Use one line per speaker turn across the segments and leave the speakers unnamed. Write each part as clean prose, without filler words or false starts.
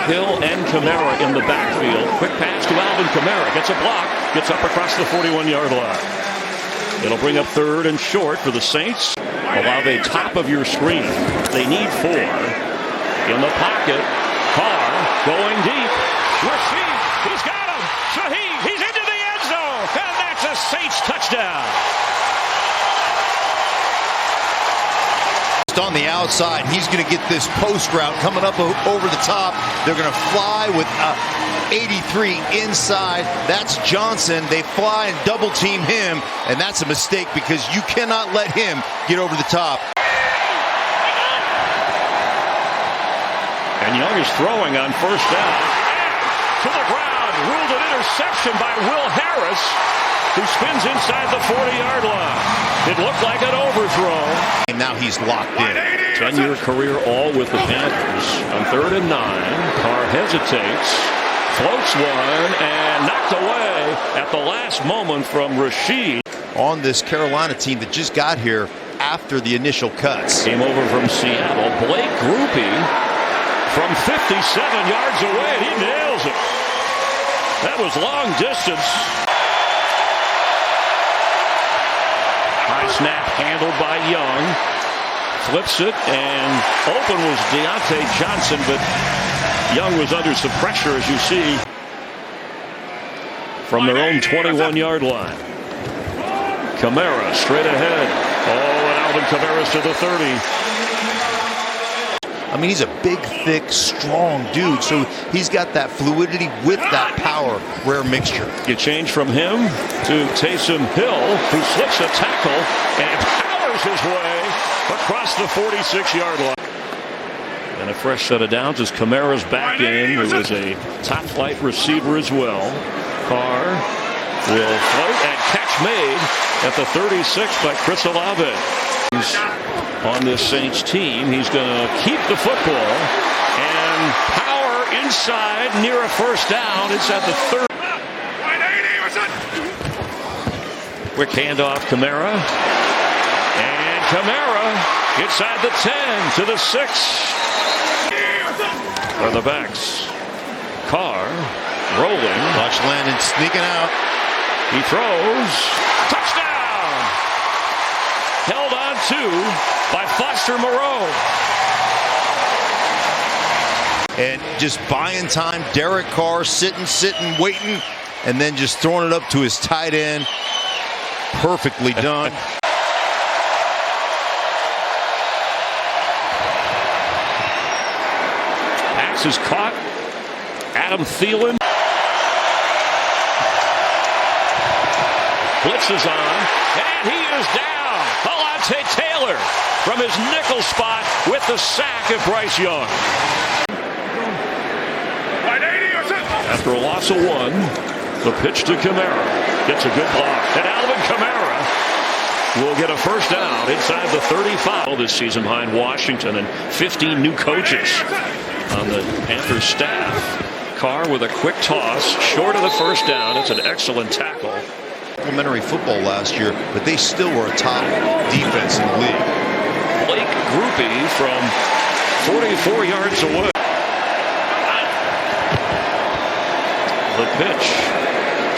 Hill and Kamara in the backfield. Quick pass to Alvin Kamara. Gets a block. Gets up across the 41-yard line. It'll bring up 3rd and short for the Saints. Olave, top of your screen. They need 4. In the pocket. Carr going deep. Rashid, he's got him. Shaheed, he's into the end zone. And that's a Saints touchdown.
On the outside, he's going to get this post route coming up over the top. They're going to fly with 83 inside. That's Johnson. They fly and double team him, and that's a mistake because you cannot let him get over the top.
And Young is throwing on 1st down. To the ground, ruled an interception by Will Harris, who spins inside the 40-yard line. It looked like an overthrow.
And now he's locked in.
10-year career all with the Panthers. On 3rd and 9, Carr hesitates, floats one, and knocked away at the last moment from Rashid.
On this Carolina team that just got here after the initial cuts.
Came over from Seattle. Blake Grupe from 57 yards away. He nails it. That was long distance. High snap handled by Young. Flips it, and open was Deontay Johnson, but Young was under some pressure, as you see, from their own 21-yard line. Kamara straight ahead. Oh, and Alvin Kamara's to the 30.
I mean, he's a big, thick, strong dude, so he's got that fluidity with that power, rare mixture.
You change from him to Taysom Hill, who slips a tackle and powers his way across the 46-yard line. And a fresh set of downs as Kamara's back in. There was a top-flight receiver as well. Carr will float and catch made at the 36 by Chris Olave. On this Saints team, he's going to keep the football and power inside near a 1st down. It's at the 30. Quick handoff, Kamara. And Kamara inside the 10 to the 6. Are the backs. Carr rolling.
Watch Landon sneaking out.
He throws. Touchdown! Held on to by Foster Moreau.
And just buying time. Derek Carr sitting, waiting, and then just throwing it up to his tight end. Perfectly done.
Pass is caught. Adam Thielen. Blitz is on, and he is down. Alontae Taylor from his nickel spot with the sack of Bryce Young. After a loss of 1, the pitch to Kamara. Gets a good block. And Alvin Kamara will get a 1st down inside the 35 this season behind Washington and 15 new coaches on the Panthers staff. Carr with a quick toss short of the 1st down. It's an excellent tackle.
Complimentary football last year, but they still were a top defense in the league.
Blake Grupe from 44 yards away. The pitch.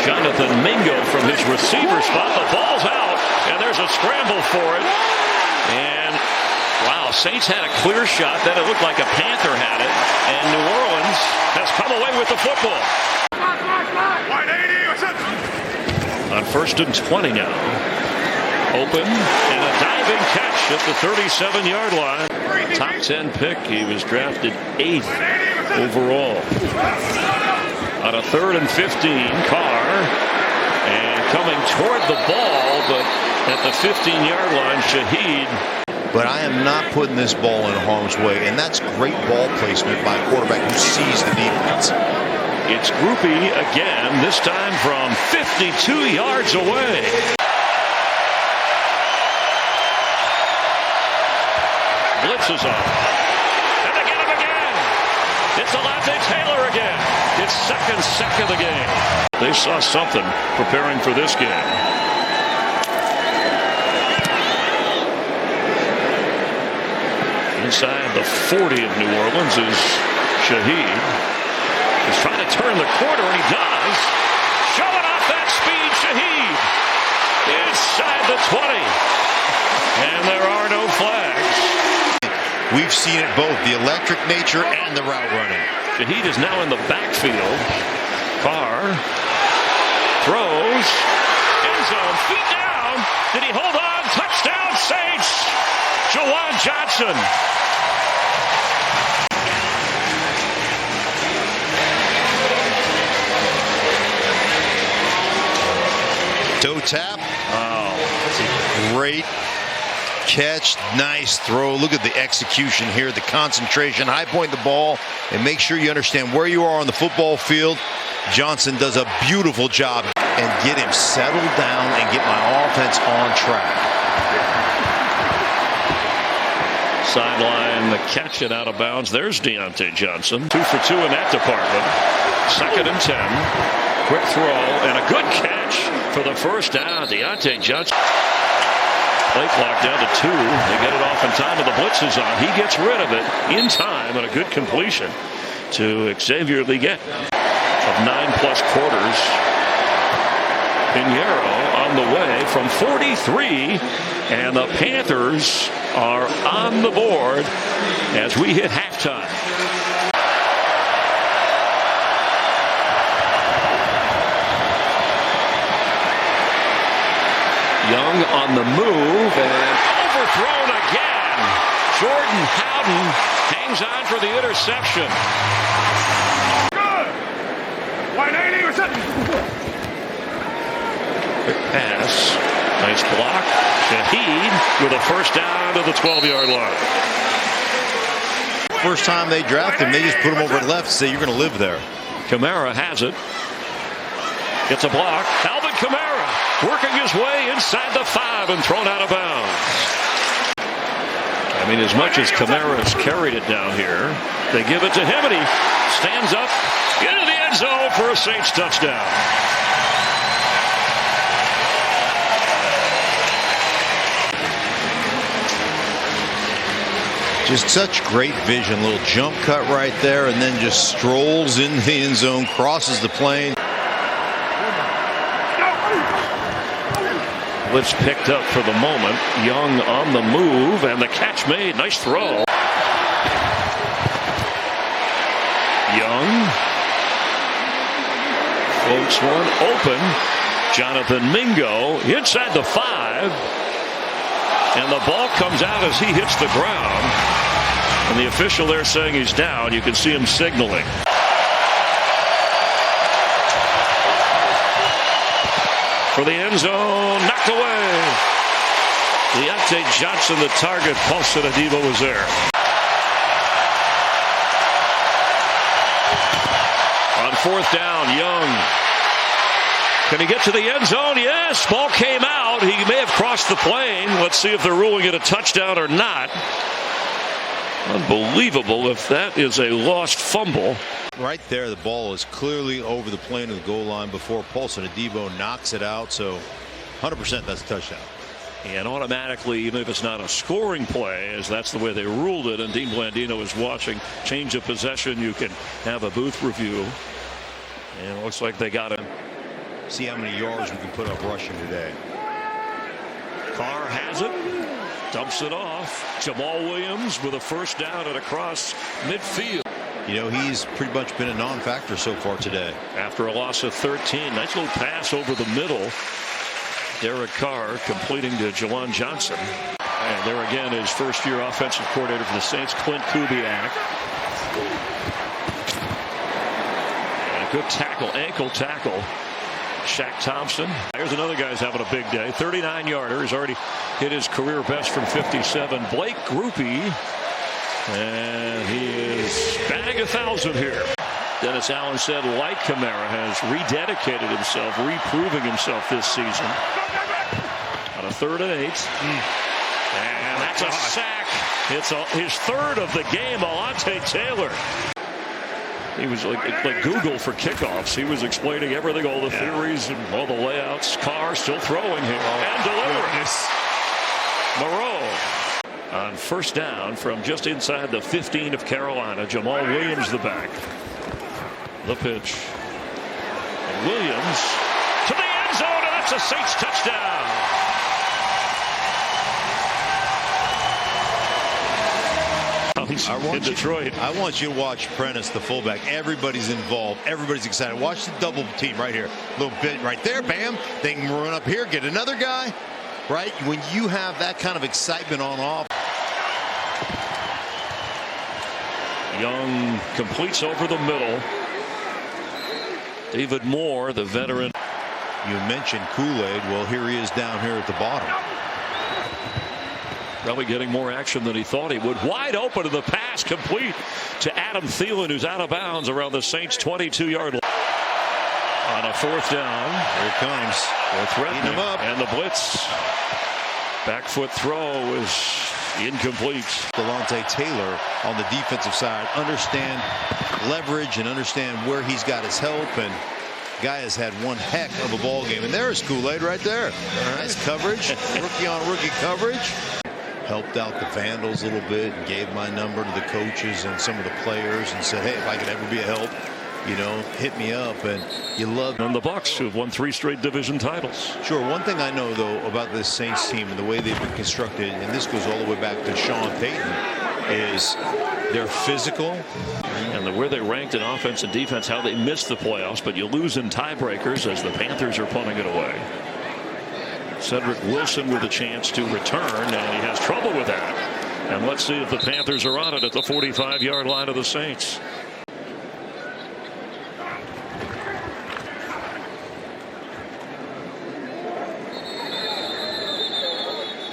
Jonathan Mingo from his receiver spot. The ball's out, and there's a scramble for it. And, wow, Saints had a clear shot. Then it looked like a Panther had it. And New Orleans has come away with the football. On 1st and 20 now. Open, and a diving catch at the 37-yard line. Top 10 pick. He was drafted 8th overall. On a 3rd and 15, Carr, and coming toward the ball, but at the 15-yard line, Shaheed.
But I am not putting this ball in harm's way, and that's great ball placement by a quarterback who sees the defense.
It's Grupe again, this time from 52 yards away. Blitz is on. And they get him again. It's Alontae Taylor again. It's second sack of the game. They saw something preparing for this game. Inside the 40 of New Orleans is Shaheed. He's trying to turn the corner, and he does. Showing off that speed, Shaheed. Inside the 20. And there are no flags.
We've seen it both, the electric nature and the route running.
Shaheed is now in the backfield. Carr throws. End zone. Feet down. Did he hold on? Touchdown, Saints. Juwan Johnson.
Toe tap. Oh, that's a great catch. Nice throw. Look at the execution here, the concentration. High point the ball and make sure you understand where you are on the football field. Johnson does a beautiful job and get him settled down and get my offense on track.
Sideline, the catch it out of bounds. There's Deontay Johnson. 2 for 2 in that department. 2nd and 10. Quick throw and a good catch for the first down. Deontay Johnson. Play clock down to 2. They get it off in time and the blitz is on. He gets rid of it in time and a good completion to Xavier Leggett of 9+ quarters. Pinheiro on the way from 43, and the Panthers are on the board as we hit halftime. Young on the move and overthrown again. Jordan Howden hangs on for the interception.
Good. 180 or something.
Quick pass. Nice block. Shaheed with a first down to the 12-yard line.
First time they draft him, they just put him over at left and say you're going to live there.
Kamara has it. Gets a block. Alvin Kamara working his way inside the 5 and thrown out of bounds. I mean, as much as Kamara has carried it down here, they give it to him and he stands up into the end zone for a Saints touchdown.
Just such great vision. Little jump cut right there and then just strolls in the end zone, crosses the plane.
Blitz picked up for the moment. Young on the move and the catch made. Nice throw. Young floats one open. Jonathan Mingo inside the 5. And the ball comes out as he hits the ground. And the official there saying he's down. You can see him signaling. For the end zone, knocked away. Deontay Johnson, the target. Paulson Adebo was there. On 4th down, Young. Can he get to the end zone? Yes, ball came out. He may have crossed the plane. Let's see if they're ruling it a touchdown or not. Unbelievable if that is a lost fumble.
Right there, the ball is clearly over the plane of the goal line before Paulson Adebo knocks it out. So 100% that's a touchdown.
And automatically, even if it's not a scoring play, as that's the way they ruled it, and Dean Blandino is watching, change of possession, you can have a booth review. And it looks like they got him.
See how many yards we can put up rushing today.
Carr has it. Dumps it off. Jamal Williams with a first down and across midfield.
You know, he's pretty much been a non-factor so far today.
After a loss of 13. Nice little pass over the middle. Derek Carr completing to Juwan Johnson. And there again is first-year offensive coordinator for the Saints, Clint Kubiak. And a good tackle, ankle tackle. Shaq Thompson. Here's another guy's having a big day. 39-yarder. He's already hit his career best from 57. Blake Grupe. And he is batting 1,000 here. Dennis Allen said, like Kamara, has rededicated himself, reproving himself this season. On a 3rd and 8. And that's a sack. It's his 3rd of the game. Alontae Taylor. He was like Google for kickoffs. He was explaining everything, all the theories and all the layouts. Carr still throwing here and delivering. Moreau on first down from just inside the 15 of Carolina. Jamal Williams the back. The pitch. And Williams to the end zone, and that's a Saints touchdown. In Detroit.
I want you to watch Prentice, the fullback. Everybody's involved. Everybody's excited. Watch the double team right here. A little bit right there. Bam. They can run up here, get another guy. Right? When you have that kind of excitement on off.
Young completes over the middle. David Moore, the veteran.
You mentioned Kool-Aid. Well, here he is down here at the bottom.
Probably getting more action than he thought he would. Wide open to the pass, complete to Adam Thielen, who's out of bounds around the Saints' 22-yard line. On a fourth down.
Here it comes.
They're threatening
him up.
And the blitz. Back foot throw is incomplete.
Delonte Taylor on the defensive side. Understand leverage and understand where he's got his help. And guy has had one heck of a ball game. And there's Kool-Aid right there. Nice coverage. Rookie on rookie coverage. Helped out the Vandals a little bit and gave my number to the coaches and some of the players and said, hey, if I could ever be a help, you know, hit me up. And you love.
And the Bucs, who have won 3 straight division titles.
Sure. One thing I know, though, about this Saints team and the way they've been constructed, and this goes all the way back to Sean Payton, is they're physical.
And where they ranked in offense and defense, how they missed the playoffs, but you lose in tiebreakers as the Panthers are punting it away. Cedric Wilson with a chance to return, and he has trouble with that. And let's see if the Panthers are on it at the 45-yard line of the Saints.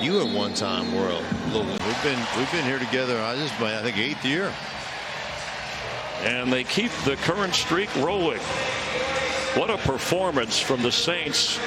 You at one time were a little. We've been here together. I think 8th year.
And they keep the current streak rolling. What a performance from the Saints.